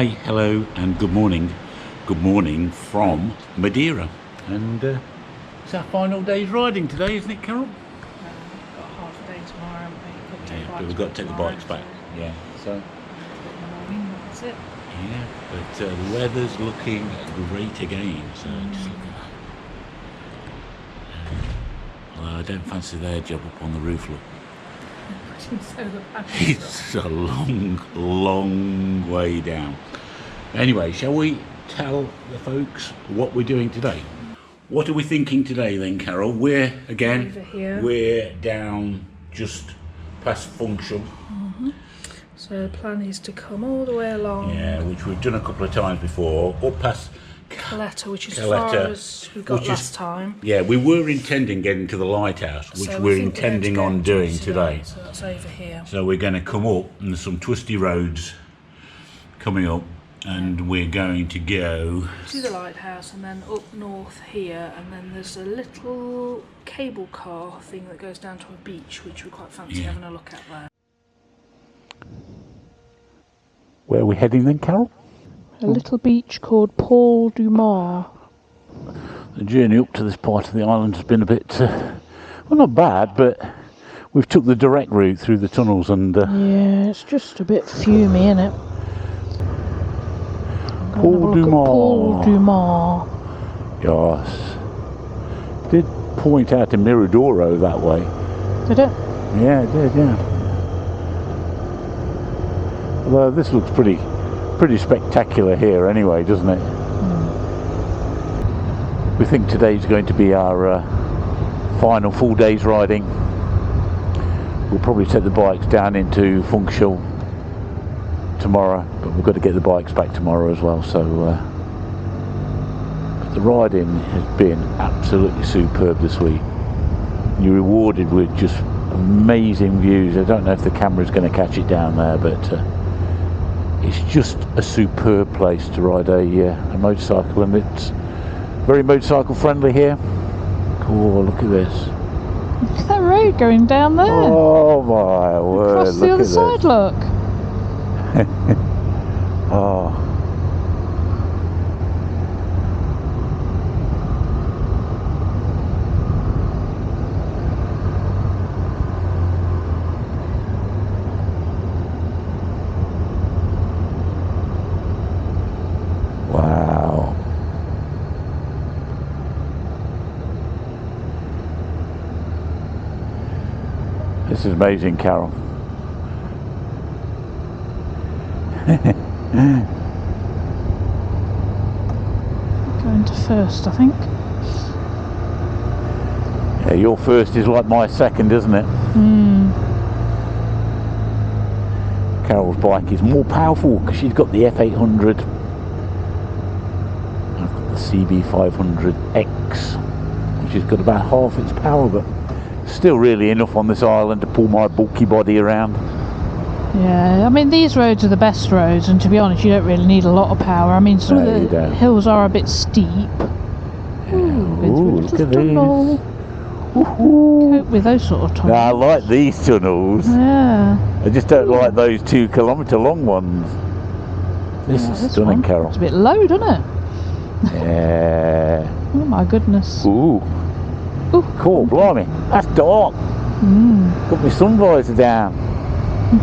Hi, hello, and good morning. Good morning from Madeira. And it's our final day's riding today, isn't it, Carol? Got half a day tomorrow, haven't we? Yeah, but we've got to take the bikes back. Yeah, so. In the morning, that's it. Yeah, but the weather's looking great again, so just look at that. Although I don't fancy their job up on the roof, look. It's a long way down. Anyway, shall we tell the folks what we're doing today? What are we thinking today then, Carol? We're down just past Funchal. So the plan is to come all the way along. Yeah, which we've done a couple of times before, up past Caleta, which is as far as we got last time. Yeah, we were intending getting to the lighthouse, which So we're intending on doing today. So that's over here. So we're going to come up, and there's some twisty roads coming up, and we're going to go to the lighthouse and then up north here, and then there's a little cable car thing that goes down to a beach, which we quite fancy having a look at there. Where are we heading then, Carol? A little beach called Paul du Mar. The journey up to this part of the island has been a bit, well, not bad, but we've took the direct route through the tunnels and... yeah, it's just a bit fumey, isn't it? Paul du Mar. Paul du Mar. Yes. Did point out to Miradoro that way. Did it? Yeah, it did, yeah. Although this looks pretty spectacular here anyway, doesn't it? We think today's going to be our final full day's riding. We'll probably take the bikes down into Funchal tomorrow, but we've got to get the bikes back tomorrow as well, so but the riding has been absolutely superb this week. You're rewarded with just amazing views. I don't know if the camera's going to catch it down there, but it's just a superb place to ride a motorcycle, and it's very motorcycle friendly here. Oh, look at this. Look at that road going down there. Oh my word. Across the other side, look. Oh. Wow. This is amazing, Carol. Going to first, I think. Yeah, your first is like my second, isn't it? Carol's bike is more powerful because she's got the F800. I've got the CB500X, which has got about half its power, but still really enough on this island to pull my bulky body around. Yeah, I mean these roads are the best roads, and to be honest you don't really need a lot of power. I mean some of the hills are a bit steep. Ooh, look at these. Cope with those sort of tunnels. No, I like these tunnels. Yeah. I just don't like those 2 kilometre long ones. This is stunning, Carol. It's a bit low, doesn't it? Yeah. Oh my goodness. Ooh. Cool, blimey. That's dark. Got my sun visor down. Look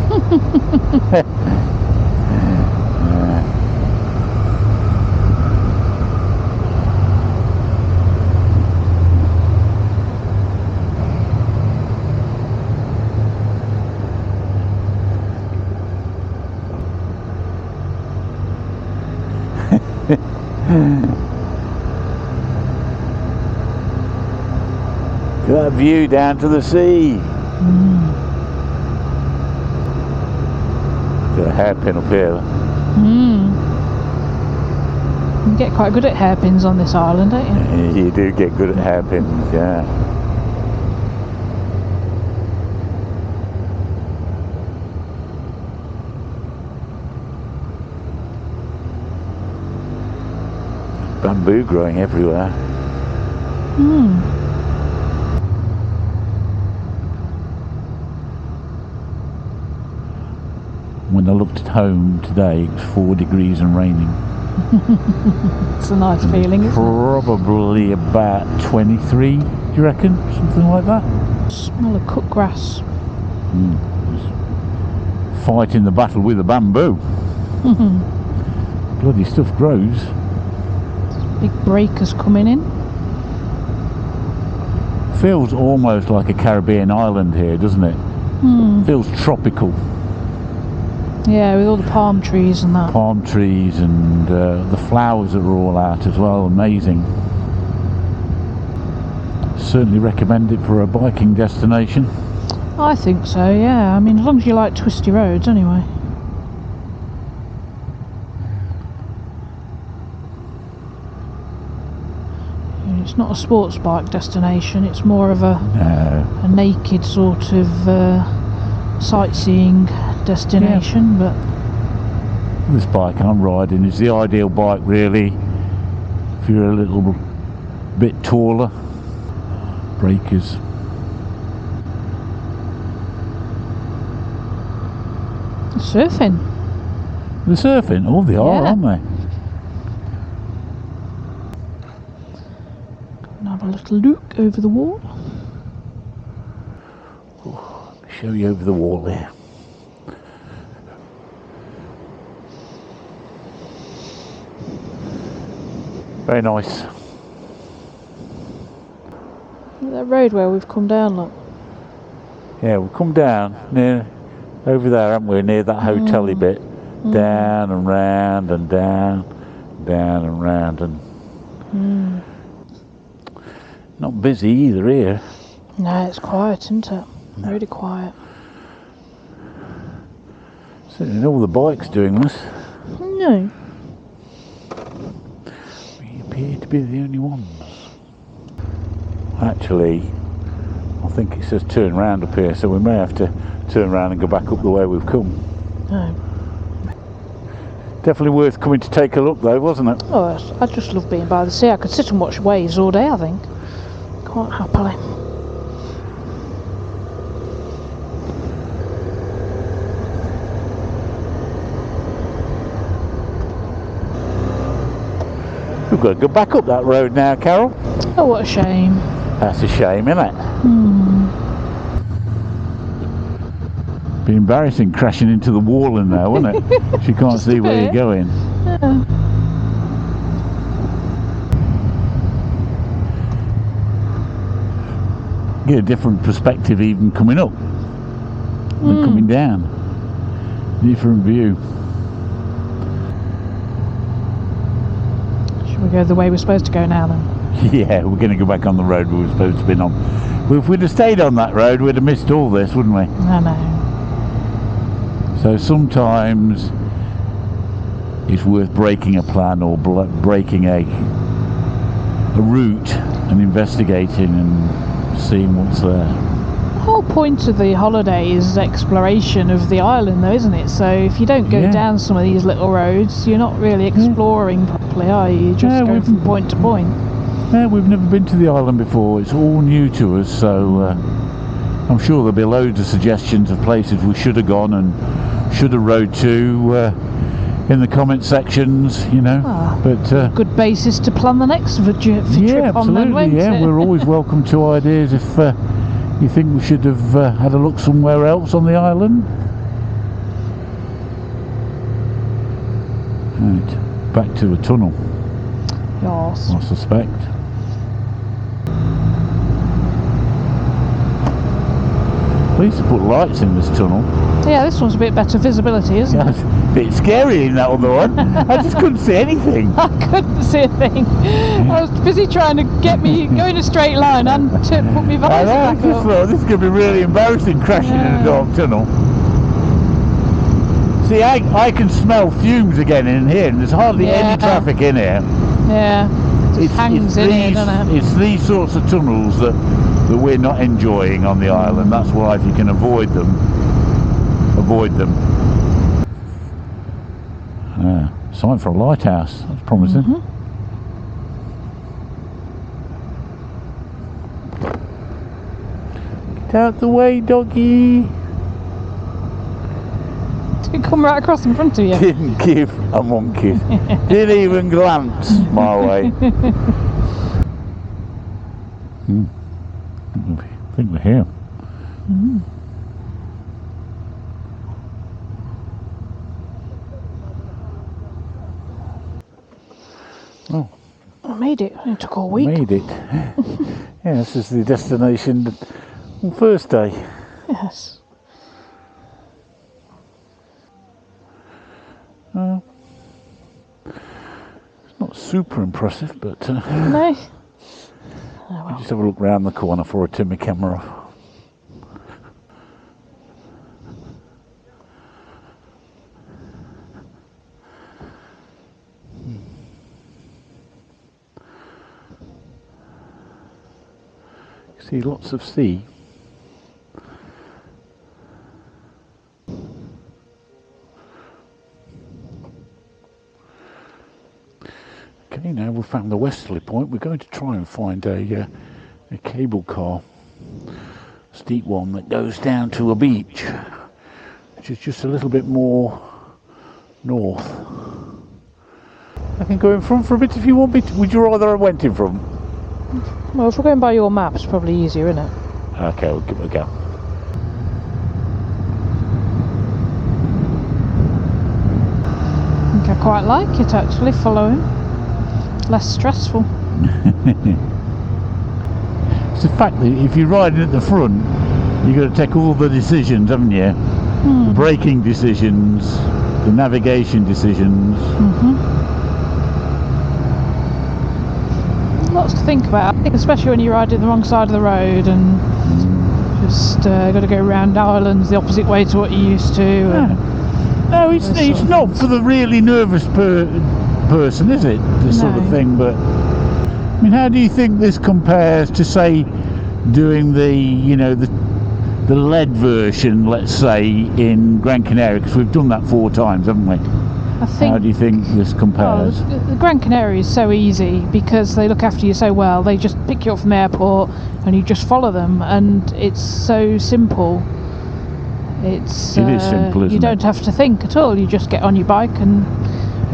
at that view down to the sea. Got a hairpin up here. You get quite good at hairpins on this island, don't you? You do get good at hairpins, yeah. Bamboo growing everywhere. When I looked at home today, it was 4 degrees and raining. It's a nice feeling, isn't it? Probably about 23, do you reckon? Something like that. Smell of cooked grass. Fighting the battle with the bamboo. Bloody stuff grows. Big breakers coming in. Feels almost like a Caribbean island here, doesn't it? Feels tropical. Yeah, with all the palm trees and that. Palm trees and the flowers are all out as well. Amazing. Certainly recommend it for a biking destination. I think so, yeah. I mean, as long as you like twisty roads anyway. It's not a sports bike destination, it's more of a naked sort of sightseeing destination. But this bike I'm riding is the ideal bike really if you're a little bit taller. Breakers. Surfing. They're surfing? Oh, they are, aren't they? Have a little look over the wall. Let me show you over the wall there. Very nice. That road where we've come down, look. Yeah, we've come down near over there, haven't we? Near that hotel-y bit. Down and round and down and round and not busy either here. No, it's quiet, isn't it? Really quiet. Certainly all the bikes doing this. No. We appear to be the only ones. Actually, I think it says turn round up here, so we may have to turn around and go back up the way we've come. No. Definitely worth coming to take a look though, wasn't it? Oh, I just love being by the sea. I could sit and watch waves all day, I think. Quite happily. We've got to go back up that road now, Carol. Oh, what a shame. That's a shame, isn't it? Be embarrassing crashing into the wall in there, wouldn't it? She can't see where you're going. Yeah. Get a different perspective even coming up than coming down. Different view. Should we go the way we're supposed to go now then? Yeah, we're going to go back on the road we were supposed to be on. Well, if we'd have stayed on that road, we'd have missed all this, wouldn't we? I know. So sometimes it's worth breaking a plan or breaking a route and investigating and seeing what's there. The whole point of the holiday is exploration of the island though, isn't it? So if you don't go down some of these little roads, you're not really exploring properly, are you? You're just going from point to point. Yeah, we've never been to the island before. It's all new to us, so I'm sure there'll be loads of suggestions of places we should have gone and should have rode to in the comment sections, you know. But good basis to plan the next trip on then, won't it? We're always welcome to ideas if you think we should have had a look somewhere else on the island. Right, back to the tunnel. Yes. I suspect. They used to put lights in this tunnel. Yeah, this one's a bit better visibility, isn't it? It's a bit scary in that other one. I just couldn't see anything. I couldn't see a thing. I was busy trying to get me go in a straight line and to put me visor back I just thought this is going to be really embarrassing crashing in a dark tunnel. See, I can smell fumes again in here, and there's hardly any traffic in here. Yeah, it hangs in here, doesn't it? It's these sorts of tunnels that we're not enjoying on the island. That's why if you can avoid them, avoid them. Sign for a lighthouse. That's promising. Get out the way, doggy. Did it come right across in front of you? Didn't give a monkey. Didn't even glance my way. I think we're here. Oh, I made it. It took all week. made it. Yeah, this is the destination on first day. Yes. It's not super impressive, but No. I'll just have a look round the corner before I turn my camera off. See lots of sea. Okay, now we've found the westerly point. We're going to try and find a cable car, steep one that goes down to a beach, which is just a little bit more north. I can go in front for a bit if you want me to. Would you rather I went in front? Well, if we're going by your map, it's probably easier, isn't it? Okay, we'll give it a go. I think I quite like it actually, following. Less stressful. It's the fact that if you're riding at the front, you've got to take all the decisions, haven't you? The braking decisions, the navigation decisions. Lots to think about, I think, especially when you're riding the wrong side of the road and just got to go around islands the opposite way to what you're used to. And no, it's not for the really nervous person, is it? This sort of thing. But I mean, how do you think this compares to, say, doing the lead version, let's say, in Gran Canaria? Because we've done that 4 times, haven't we? I think, how do you think this compares? The Gran Canaria is so easy because they look after you so well. They just pick you up from the airport and you just follow them, and it's so simple. It is simple, isn't it? You don't have to think at all. You just get on your bike and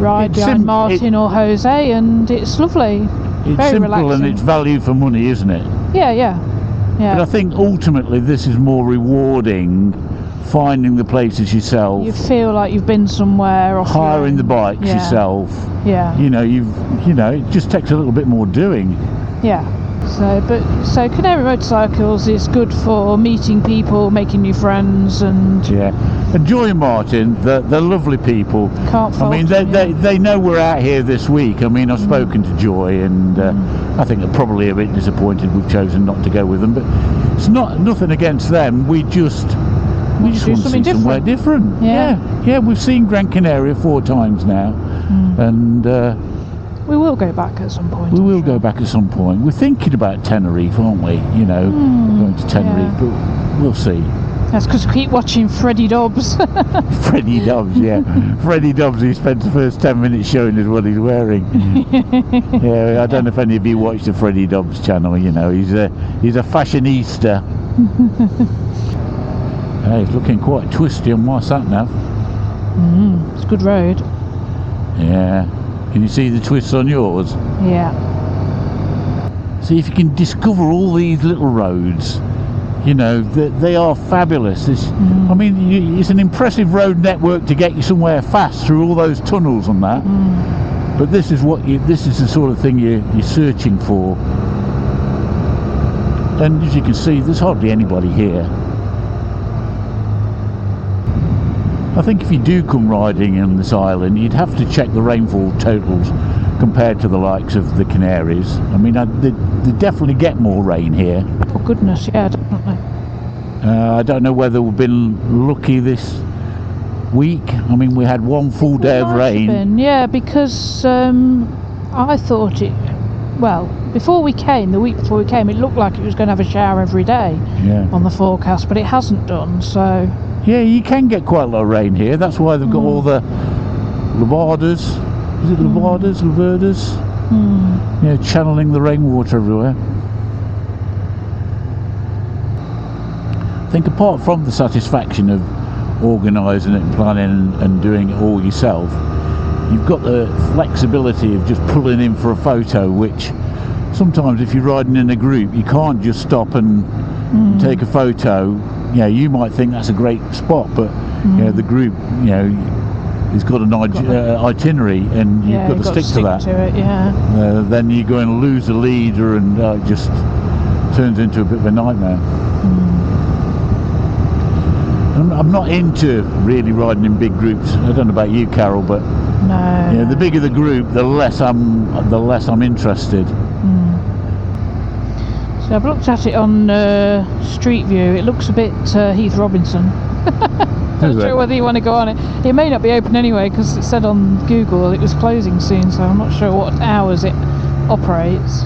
ride behind Martin or Jose, and it's lovely. It's very simple relaxing. And it's value for money, isn't it? Yeah. But I think ultimately this is more rewarding, finding the places yourself. You feel like you've been somewhere. Off hiring the bikes yourself. Yeah. It just takes a little bit more doing. Yeah. So Canary Motorcycles is good for meeting people, making new friends, and and Joy and Martin, they're lovely people. Can't fault they know we're out here this week. I mean, I've spoken to Joy, and I think they're probably a bit disappointed we've chosen not to go with them. But it's nothing against them. We just want to see somewhere different. Yeah. We've seen Gran Canaria 4 times now, and we will go back at some point. We will go back at some point. We're thinking about Tenerife, aren't we? Going to Tenerife, but we'll see. That's because we keep watching Freddie Dobbs. Freddie Dobbs, yeah. Freddie Dobbs, he spent the first 10 minutes showing us what he's wearing. Yeah, I don't know if any of you watch the Freddie Dobbs channel. He's a fashionista. Hey, it's looking quite twisty on my Sat Nav. It's a good road. Yeah. Can you see the twists on yours? Yeah. See if you can discover all these little roads. They are fabulous. I mean, it's an impressive road network to get you somewhere fast through all those tunnels and that. But this is the sort of thing you're searching for. And as you can see, there's hardly anybody here. I think if you do come riding on this island, you'd have to check the rainfall totals compared to the likes of the Canaries. I mean, they definitely get more rain here. Oh goodness, yeah, definitely. I don't know whether we've been lucky this week. I mean, we had 1 full day of rain. Yeah, because I thought the week before we came, it looked like it was going to have a shower every day on the forecast, but it hasn't done, so... Yeah, you can get quite a lot of rain here. That's why they've got all the levadas. Is it levadas? Yeah, channeling the rainwater everywhere. I think apart from the satisfaction of organising it and planning and doing it all yourself, you've got the flexibility of just pulling in for a photo, which sometimes if you're riding in a group, you can't just stop and take a photo. You know, you might think that's a great spot, but you know, the group, you know, has got an itinerary, and you've got to stick to that. Then you're going to lose a leader, and it just turns into a bit of a nightmare. I'm not into really riding in big groups. I don't know about you, Carol, but you know, the bigger the group, the less I'm interested. So I've looked at it on Street View. It looks a bit Heath Robinson. Not sure whether you want to go on it. It may not be open anyway, because it said on Google it was closing soon, so I'm not sure what hours it operates.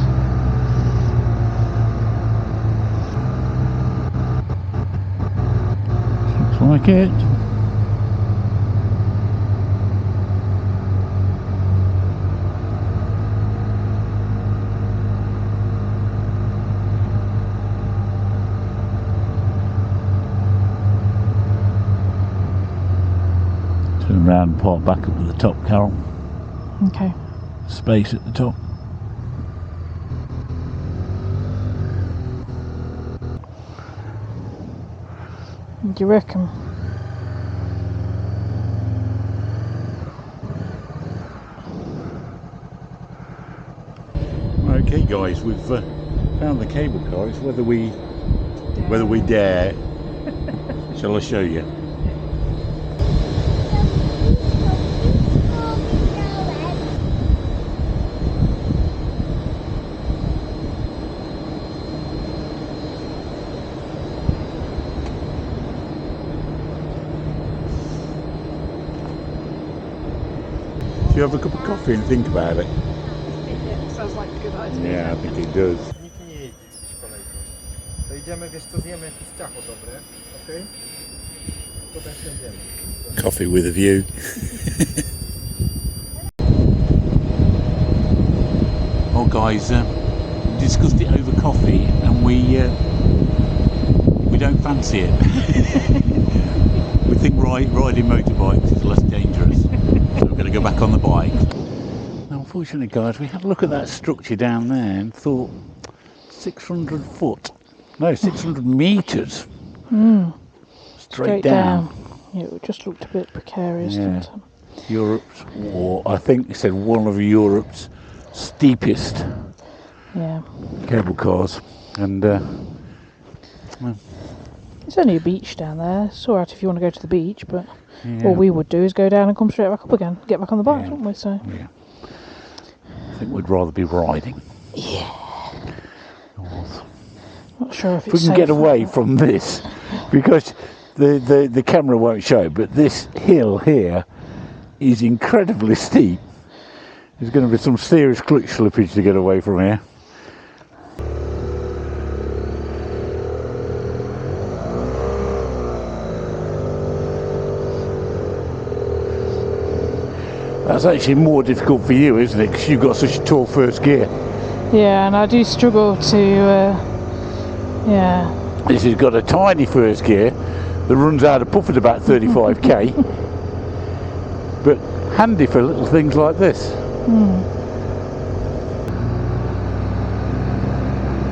Looks like it. Turn around and park back up at the top, Carol. Okay. Space at the top. What do you reckon? Okay, guys, we've found the cable car. It's whether we dare. Shall I show you? You have a cup of coffee and think about it. Yeah, sounds like a good idea. Yeah, I think it does. Nikt nie jeździ z kolejką. To idziemy, wiesz co, zjemy jakieś ciacho dobre, okej? Potem siądziemy. Coffee with a view. Oh guys, we discussed it over coffee, and we don't fancy it. We think riding motorbikes is less dangerous. So we're going to go back on the bike. Now, unfortunately, guys, we had a look at that structure down there and thought 600 metres. Straight down. Yeah, it just looked a bit precarious, didn't it? Europe's, or I think they said one of Europe's steepest cable cars. And it's only a beach down there. It's alright if you want to go to the beach, but all we would do is go down and come straight back up again. Get back on the bike, wouldn't we? So I think we'd rather be riding. Yeah. Not sure if it's we can get away from this, because the camera won't show, but this hill here is incredibly steep. There's going to be some serious clutch slippage to get away from here. That's actually more difficult for you, isn't it? Because you've got such a tall first gear. Yeah, and I do struggle to, This has got a tiny first gear that runs out of puff at about 35k. But handy for little things like this.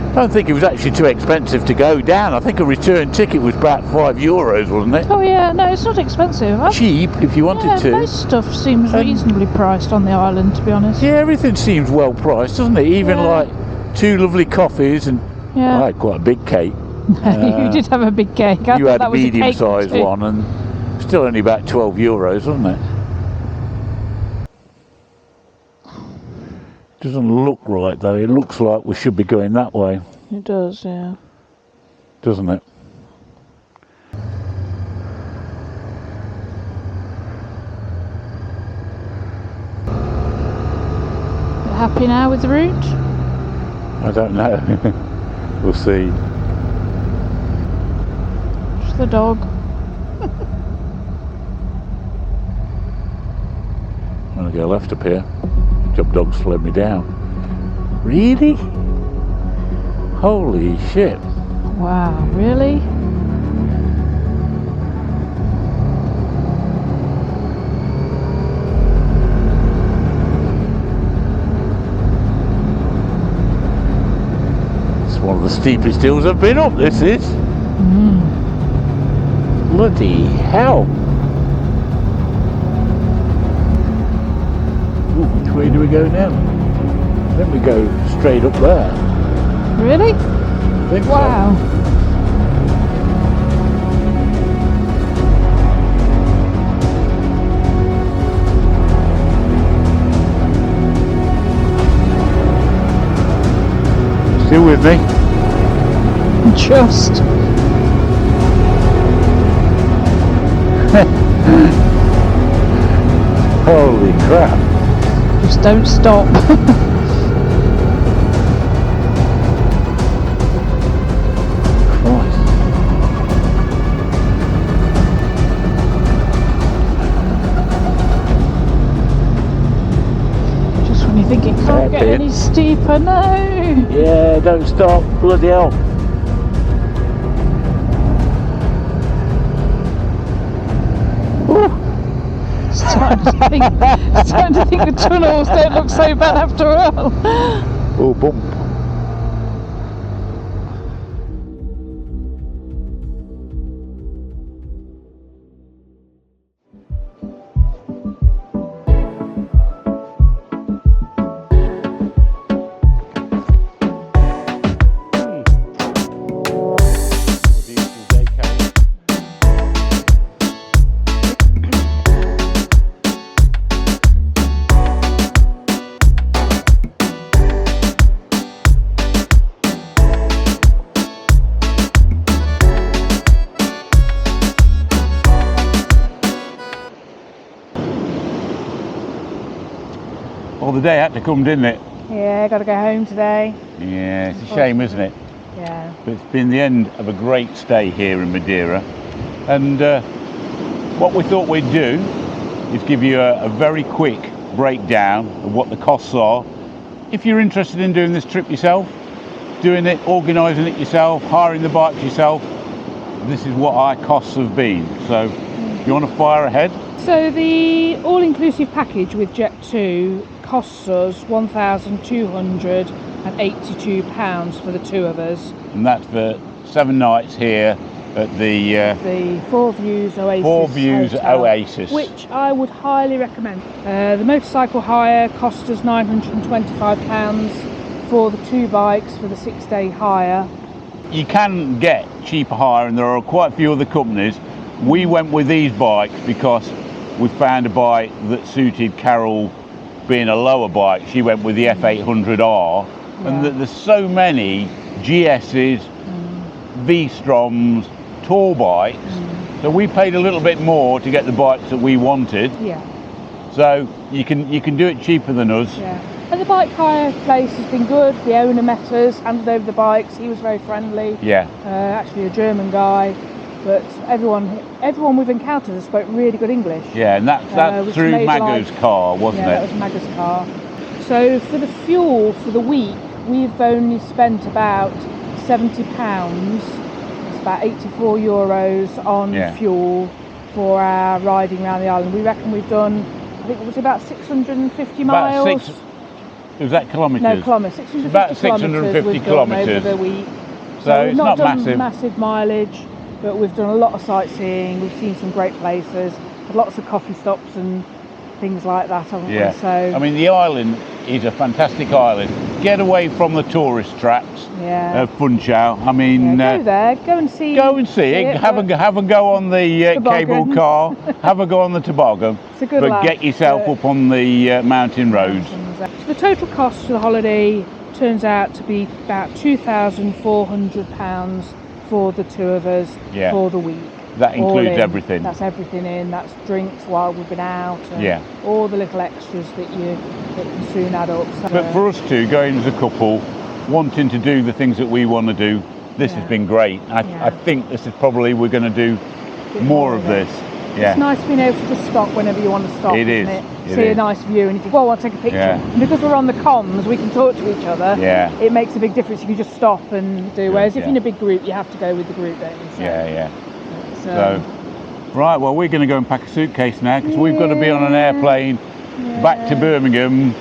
I don't think it was actually too expensive to go down. I think a return ticket was about €5, wasn't it? Oh yeah, no, it's not expensive. Cheap if you wanted to. Most stuff seems reasonably priced on the island, to be honest. Yeah, everything seems well priced, doesn't it? Even like 2 lovely coffees, and I had quite a big cake. You did have a big cake. You had a medium-sized one, and still only about €12, wasn't it? Doesn't look right though. It looks like we should be going that way. It does, yeah. Doesn't it? Happy now with the route? I don't know. We'll see. Just the dog. I'm going to go left up here. Job dog slowed me down. Really? Holy shit. Wow, really? steepest hills I've been up, this is. Bloody hell. Ooh, which way do we go now? Then we go straight up there. Really? I think Wow. So. Still with me? Just. Holy crap. Just don't stop. Christ. Just when you think it can't get any steeper, no. Yeah, don't stop. Bloody hell. Starting to think the tunnels don't look so bad after all. Oh, bump. Well, the day had to come, didn't it? Yeah, got to go home today. Yeah, it's a shame, isn't it? Yeah. But it's been the end of a great stay here in Madeira. And what we thought we'd do is give you a very quick breakdown of what the costs are. If you're interested in doing this trip yourself, doing it, organising it yourself, hiring the bikes yourself, this is what our costs have been. So, you want to fire ahead? So the all-inclusive package with Jet2 costs us £1,282 for the two of us. And that's for 7 nights here at the Four Views Oasis Four Views Hotel, Oasis, which I would highly recommend. The motorcycle hire cost us £925 for the two bikes for the 6-day hire. You can get cheaper hire, and there are quite a few other companies. We went with these bikes because we found a bike that suited Carol being a lower bike. She went with the F800R, and there's so many GS's, V-Stroms, tour bikes, so we paid a little bit more to get the bikes that we wanted. Yeah. So you can do it cheaper than us. Yeah. And the bike hire place has been good. The owner met us, handed over the bikes. He was very friendly. Yeah. Actually a German guy. But everyone we've encountered has spoke really good English. Yeah, and that's through Magu's car, wasn't it? Yeah, that was Magu's car. So for the fuel for the week, we've only spent about £70. It's about €84 on fuel for our riding around the island. We reckon we've done, I think it was about 650 miles. Was that kilometres? No, kilometres. 650 about 650 kilometres over the week. So we've it's not not done massive mileage, but we've done a lot of sightseeing. We've seen some great places, lots of coffee stops and things like that, haven't we? So I mean, the island is a fantastic island. Get away from the tourist traps of Funchal. I mean, go there, go and see. Go and see it. Have a go on the cable car. Have a go on the toboggan. It's a good but laugh, get yourself up on the mountain roads. So the total cost for the holiday turns out to be about £2,400 for the two of us for the week. That includes everything. That's everything in. That's drinks while we've been out. And all the little extras that can soon add up. So, but for us two, going as a couple, wanting to do the things that we want to do, this has been great. I think this is probably, we're going to do more of this. Yeah. It's nice being able to just stop whenever you want to stop, isn't it? See a nice view and you think, well, I'll take a picture. And because we're on the comms, we can talk to each other. It makes a big difference if you just stop and do. Whereas if you're in a big group, you have to go with the group, don't you? So, right, well, we're going to go and pack a suitcase now because we've got to be on an airplane back to Birmingham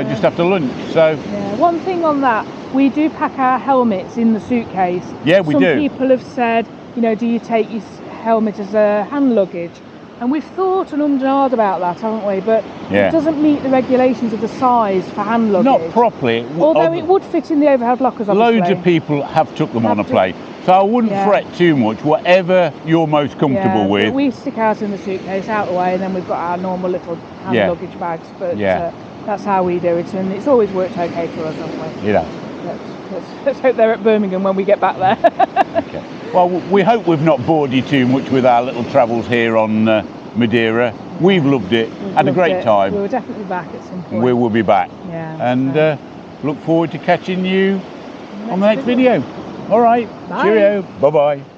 just after lunch. So one thing on that, we do pack our helmets in the suitcase. Yeah, we do. Some people have said, you know, do you take your helmet as a hand luggage? And we've thought and ummed and ahed about that, haven't we? But Yeah. it doesn't meet the regulations of the size for hand luggage. Not properly. Although it would fit in the overhead lockers, obviously. Loads of people have took them on a plane. So I wouldn't fret too much, whatever you're most comfortable with. But we stick ours in the suitcase out the way, and then we've got our normal little hand luggage bags. But that's how we do it, and it's always worked okay for us, haven't we? You know. Let's hope they're at Birmingham when we get back there. Okay. Well, we hope we've not bored you too much with our little travels here on Madeira. We've loved it. Had a great time. We'll definitely back at some point. We will be back. Yeah. And look forward to catching you on the next video. All right. Bye. Cheerio. Bye-bye.